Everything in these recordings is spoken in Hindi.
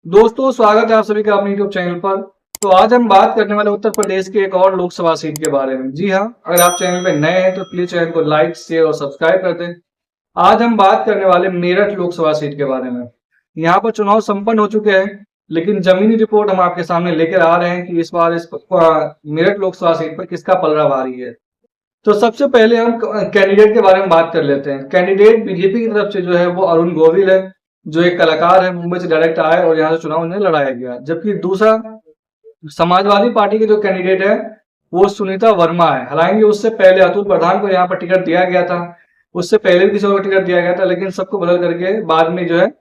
दोस्तों, स्वागत है आप सभी का अपने यूट्यूब चैनल पर। तो आज हम बात करने वाले उत्तर प्रदेश के एक और लोकसभा सीट के बारे में। जी हाँ, अगर आप चैनल पे नए हैं तो प्लीज चैनल को लाइक, शेयर और सब्सक्राइब कर दें। आज हम बात करने वाले मेरठ लोकसभा सीट के बारे में। यहाँ पर चुनाव संपन्न हो चुके हैं, लेकिन जमीनी रिपोर्ट हम आपके सामने लेकर आ रहे हैं कि इस बार इस मेरठ लोकसभा सीट पर किसका पलड़ा भारी है। तो सबसे पहले हम कैंडिडेट के बारे में बात कर लेते हैं। कैंडिडेट बीजेपी की तरफ से जो है वो अरुण गोविल है, जो एक कलाकार है, मुंबई से डायरेक्ट आए और यहाँ से चुनाव उन्हें लड़ाया गया। जबकि दूसरा समाजवादी पार्टी के जो कैंडिडेट है वो सुनीता वर्मा है। हालांकि उससे पहले अतुल प्रधान को यहाँ पर टिकट दिया गया था, उससे पहले भी किसी को टिकट दिया गया था, लेकिन सबको बदल करके बाद में जो है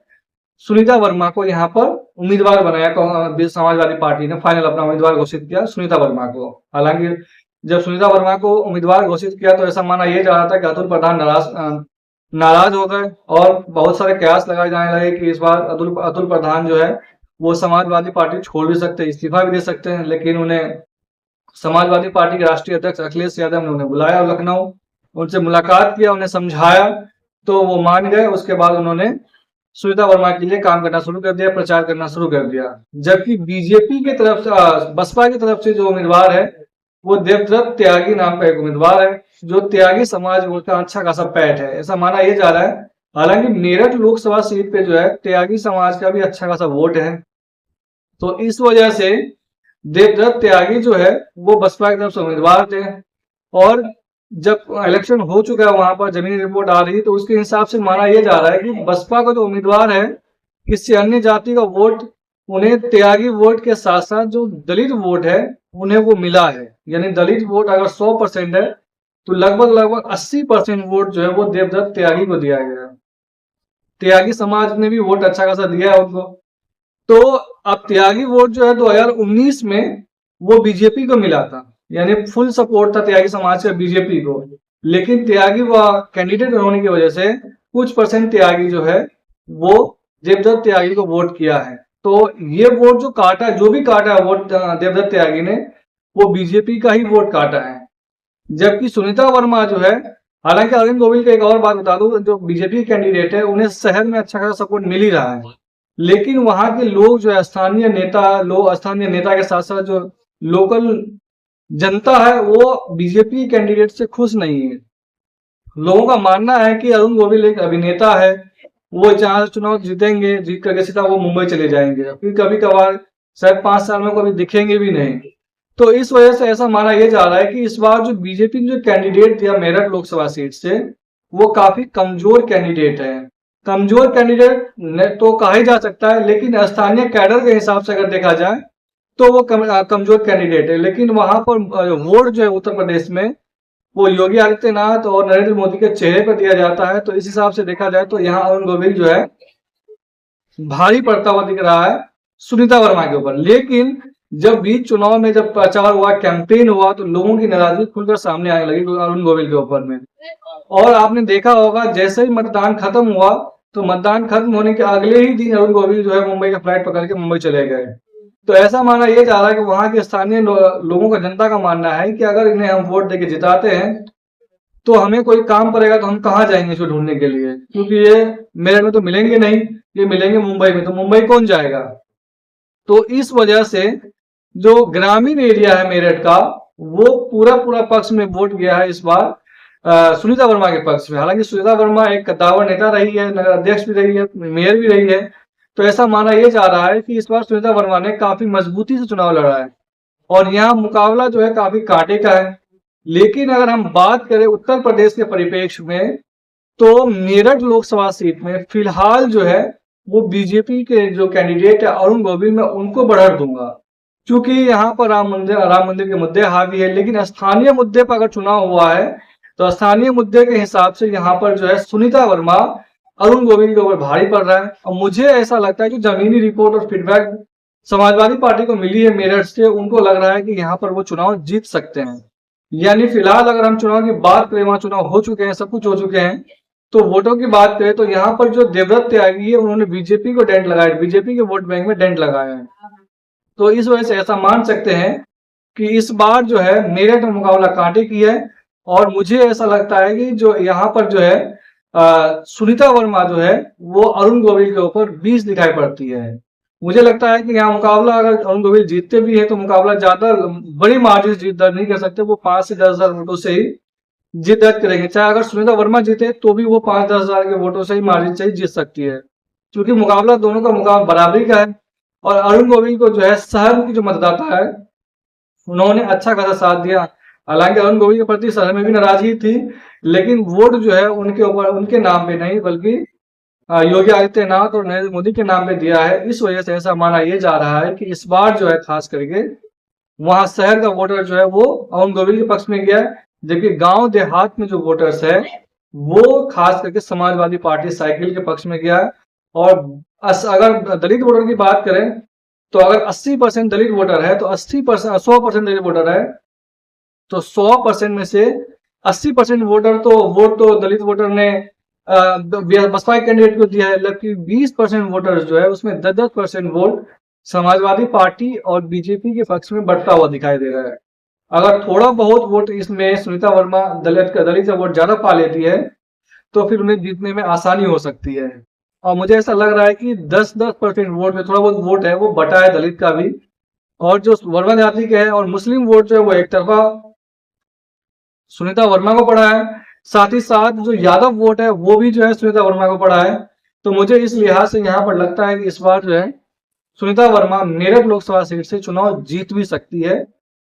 सुनीता वर्मा को यहाँ पर उम्मीदवार बनाया। समाजवादी पार्टी ने फाइनल अपना उम्मीदवार घोषित किया सुनीता वर्मा को। हालांकि जब सुनीता वर्मा को उम्मीदवार घोषित किया तो ऐसा माना यह जा रहा था कि अतुल प्रधान नाराज हो गए और बहुत सारे कयास लगाए जाने लगे कि इस बार अतुल प्रधान जो है वो समाजवादी पार्टी छोड़ भी सकते हैं, इस्तीफा भी दे सकते हैं। लेकिन उन्हें समाजवादी पार्टी के राष्ट्रीय अध्यक्ष अखिलेश यादव ने उन्हें बुलाया लखनऊ, उनसे मुलाकात किया, उन्हें समझाया तो वो मान गए। उसके बाद उन्होंने सुनीता वर्मा के लिए काम करना शुरू कर दिया, प्रचार करना शुरू कर दिया। जबकि बीजेपी की तरफ से बसपा की तरफ से जो उम्मीदवार है वो देवव्रत त्यागी नाम का एक उम्मीदवार है, जो त्यागी समाज का अच्छा खासा पैठ है, ऐसा माना यह जा रहा है। हालांकि मेरठ लोकसभा सीट पे जो है त्यागी समाज का भी अच्छा खासा वोट है, तो इस वजह से देवव्रत त्यागी जो है वो बसपा की तरफ से उम्मीदवार थे। और जब इलेक्शन हो चुका है, वहां पर जमीनी रिपोर्ट आ रही है, तो उसके हिसाब से माना यह जा रहा है कि बसपा का जो उम्मीदवार है किसी अन्य जाति का वोट उन्हें त्यागी वोट के साथ साथ जो दलित वोट है उन्हें वो मिला है। यानी दलित वोट अगर 100% है तो लगभग 80% वोट जो है वो देवदत्त त्यागी को दिया गया। त्यागी समाज ने भी वोट अच्छा खासा दिया है उनको। तो अब त्यागी वोट जो है 2019 में वो बीजेपी को मिला था, यानी फुल सपोर्ट था त्यागी समाज का बीजेपी को। लेकिन त्यागी व कैंडिडेट होने की वजह से कुछ परसेंट त्यागी जो है वो देवदत्त त्यागी को वोट किया है। तो ये वोट जो भी काटा है वोट देवदत्त त्यागी ने, वो बीजेपी का ही वोट काटा है। जबकि सुनीता वर्मा जो है, हालांकि अरविंद गोविल का एक और बात बता दूं, जो बीजेपी कैंडिडेट है उन्हें शहर में अच्छा खासा सपोर्ट मिल ही रहा है, लेकिन वहां के लोग जो है स्थानीय नेता के साथ साथ जो लोकल जनता है वो बीजेपी कैंडिडेट से खुश नहीं है। लोगों का मानना है कि अरुण गोविल एक अभिनेता है, वो जहां चुनाव जीतेंगे, जीत करके सीधा वो मुंबई चले जाएंगे, फिर कभी कभार शायद 5 साल में कभी दिखेंगे भी नहीं। तो इस वजह से ऐसा माना यह जा रहा है कि इस बार जो बीजेपी ने जो कैंडिडेट दिया मेरठ लोकसभा सीट से, वो काफी कमजोर कैंडिडेट है। कमजोर कैंडिडेट तो कहा ही जा सकता है, लेकिन स्थानीय कैडर के हिसाब से अगर देखा जाए तो वो कमजोर कैंडिडेट है। लेकिन वहां पर वोट जो है उत्तर प्रदेश में वो योगी आदित्यनाथ और नरेंद्र मोदी के चेहरे पर दिया जाता है। तो इस हिसाब से देखा जाए तो यहाँ अरुण गोविल जो है भारी पड़ता हुआ दिख रहा है सुनीता वर्मा के ऊपर। लेकिन जब बीच चुनाव में जब प्रचार हुआ, कैंपेन हुआ, तो लोगों की नाराजगी खुलकर सामने आने लगी अरुण गोविल के ऊपर में। और आपने देखा होगा जैसे ही मतदान खत्म हुआ तो मतदान खत्म होने के अगले ही दिन अरुण गोविल जो है मुंबई का फ्लाइट पकड़ के मुंबई चले गए। तो ऐसा माना यह जा रहा है कि वहां के स्थानीय लोगों का, जनता का मानना है कि अगर इन्हें हम वोट देके जिताते हैं तो हमें कोई काम पड़ेगा तो हम कहाँ जाएंगे इसको ढूंढने के लिए, क्योंकि ये मेरठ में तो मिलेंगे नहीं, ये मिलेंगे मुंबई में, तो मुंबई कौन जाएगा। तो इस वजह से जो ग्रामीण एरिया है मेरठ का, वो पूरा पक्ष में वोट गया है इस बार सुनीता वर्मा के पक्ष में। हालांकि सुनीता वर्मा एक कद्दावर नेता रही है, नगर अध्यक्ष भी रही है, मेयर भी रही है। तो ऐसा माना यह जा रहा है कि इस बार सुनीता वर्मा ने काफी मजबूती से चुनाव लड़ा है और यहाँ मुकाबला जो है काफी कांटे का है। लेकिन अगर हम बात करें उत्तर प्रदेश के परिप्रेक्ष्य में, तो मेरठ लोकसभा सीट में फिलहाल जो है वो बीजेपी के जो कैंडिडेट है अरुण गोविल, मैं उनको बढ़त दूंगा, क्योंकि यहाँ पर राम मंदिर के मुद्दे हावी है। लेकिन स्थानीय मुद्दे पर अगर चुनाव हुआ है तो स्थानीय मुद्दे के हिसाब से यहाँ पर जो है सुनीता वर्मा अरुण गोविल के ऊपर भारी पड़ रहा है। और मुझे ऐसा लगता है कि जमीनी रिपोर्ट और फीडबैक समाजवादी पार्टी को मिली है मेरठ से, उनको लग रहा है कि यहाँ पर वो चुनाव जीत सकते हैं। यानी फिलहाल अगर हम चुनाव की बात करें, वहां चुनाव हो चुके हैं, सब कुछ हो चुके हैं, तो वोटों की बात करें तो यहाँ पर जो देवव्रत त्यागी है उन्होंने बीजेपी को डेंट लगाया, बीजेपी के वोट बैंक में डेंट लगाया है। तो इस वजह से ऐसा मान सकते हैं कि इस बार जो है मेरठ में मुकाबला कांटे की है। और मुझे ऐसा लगता है कि जो यहाँ पर जो है सुनीता वर्मा जो है वो अरुण गोविल के ऊपर 20 दिखाई पड़ती है। मुझे लगता है कि यहाँ मुकाबला अगर अरुण गोविल जीतते भी है तो मुकाबला ज्यादा बड़ी मार्जिन जीत दर्ज नहीं कर सकते, वो 5 से 10,000 वोटों से ही जीत दर्ज करेंगे। चाहे अगर सुनीता वर्मा जीते तो भी वो 5-10 हजार के वोटों से ही मार्जिन से ही जीत सकती है, क्योंकि मुकाबला दोनों का मुकाबला बराबरी का है। और अरुण गोविल को जो है शहर की जो मतदाता है उन्होंने अच्छा खासा साथ दिया। हालांकि अरुण गोविल के प्रति शहर में भी नाराजगी थी, लेकिन वोट जो है उनके ऊपर उनके नाम पे नहीं बल्कि योगी आदित्यनाथ और नरेंद्र मोदी के नाम पे दिया है। इस वजह से ऐसा माना यह जा रहा है कि इस बार जो है खास करके वहां शहर का वोटर जो है वो अरुण गोविल के पक्ष में गया है, जबकि गांव देहात में जो वोटर्स है वो खास करके समाजवादी पार्टी साइकिल के पक्ष में गया है। और अगर दलित वोटर की बात करें तो अगर 80% दलित वोटर है तो 80% 100% दलित वोटर है तो 100% में से 80% वोटर तो वोट तो दलित वोटर ने बसपा कैंडिडेट को दिया है, जबकि 20% वोटर्स जो है उसमें 10-10% वोट समाजवादी पार्टी और बीजेपी के पक्ष में बढ़ता हुआ दिखाई दे रहा है। अगर थोड़ा बहुत वोट इसमें सुनीता वर्मा दलित से वोट ज्यादा पा लेती है तो फिर उन्हें जीतने में आसानी हो सकती है। और मुझे ऐसा लग रहा है कि 10-10% वोट में थोड़ा बहुत वोट है वो बटा है दलित का भी, और जो वर्मा जाति के है, और मुस्लिम वोट जो है वो एक तरफा सुनीता वर्मा को पड़ा है। साथ ही साथ जो यादव वोट है वो भी जो है सुनीता वर्मा को पड़ा है। तो मुझे इस लिहाज से यहाँ पर लगता है कि इस बार जो है सुनीता वर्मा मेरठ लोकसभा सीट से चुनाव जीत भी सकती है।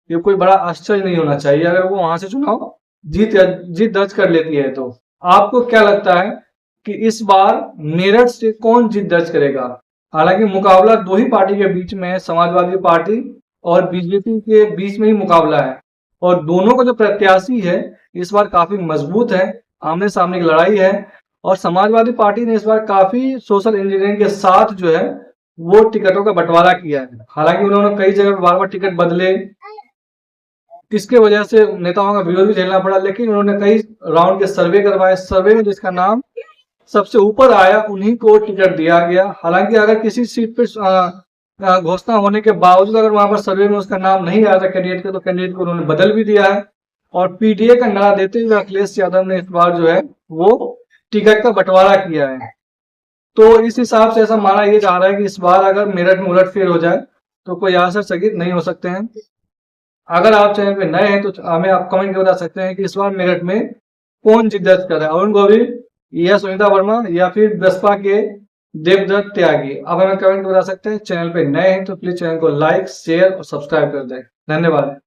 ये कोई बड़ा आश्चर्य नहीं होना चाहिए अगर वो वहां से चुनाव जीत दर्ज कर लेती है। तो आपको क्या लगता है कि इस बार मेरठ से कौन जीत दर्ज करेगा? हालांकि मुकाबला दो ही पार्टी के बीच में है, समाजवादी पार्टी और बीजेपी के बीच में ही मुकाबला है, और दोनों का जो प्रत्याशी है इस बार काफी मजबूत है, आमने सामने की लड़ाई है। और समाजवादी पार्टी ने इस बार काफी सोशल इंजीनियरिंग के साथ जो है वो टिकटों का बंटवारा किया है। हालांकि उन्होंने कई जगह बार बार टिकट बदले, इसके वजह से नेताओं का विरोध भी झेलना पड़ा, लेकिन उन्होंने कई राउंड के सर्वे करवाए। सर्वे में जिसका नाम सबसे ऊपर आया उन्हीं को टिकट दिया गया। हालांकि अगर किसी सीट पर घोषणा होने के बावजूद अगर वहां पर सर्वे में उसका नाम नहीं आया था कैंडिडेट का, तो कैंडिडेट को उन्होंने बदल भी दिया है। और पीडीए का नारा देते हुए अखिलेश यादव ने इस बार जो है वो टिकट का बंटवारा किया है। तो इस हिसाब से ऐसा माना यह जा रहा है कि इस बार अगर मेरठ में उलटफेर हो जाए तो कोई आश्चर्यचकित नहीं हो सकते हैं। अगर आप चैनल पे नए हैं तो हमें आप कमेंट कर बता सकते हैं कि इस बार मेरठ में कौन जीत दर्ज कर रहा है, अरुण गोविल या सुनीता वर्मा या फिर बसपा के देवदत्त त्यागी? आप हमें कमेंट बता सकते हैं। चैनल पे नए हैं तो प्लीज चैनल को लाइक शेयर और सब्सक्राइब कर दें। धन्यवाद।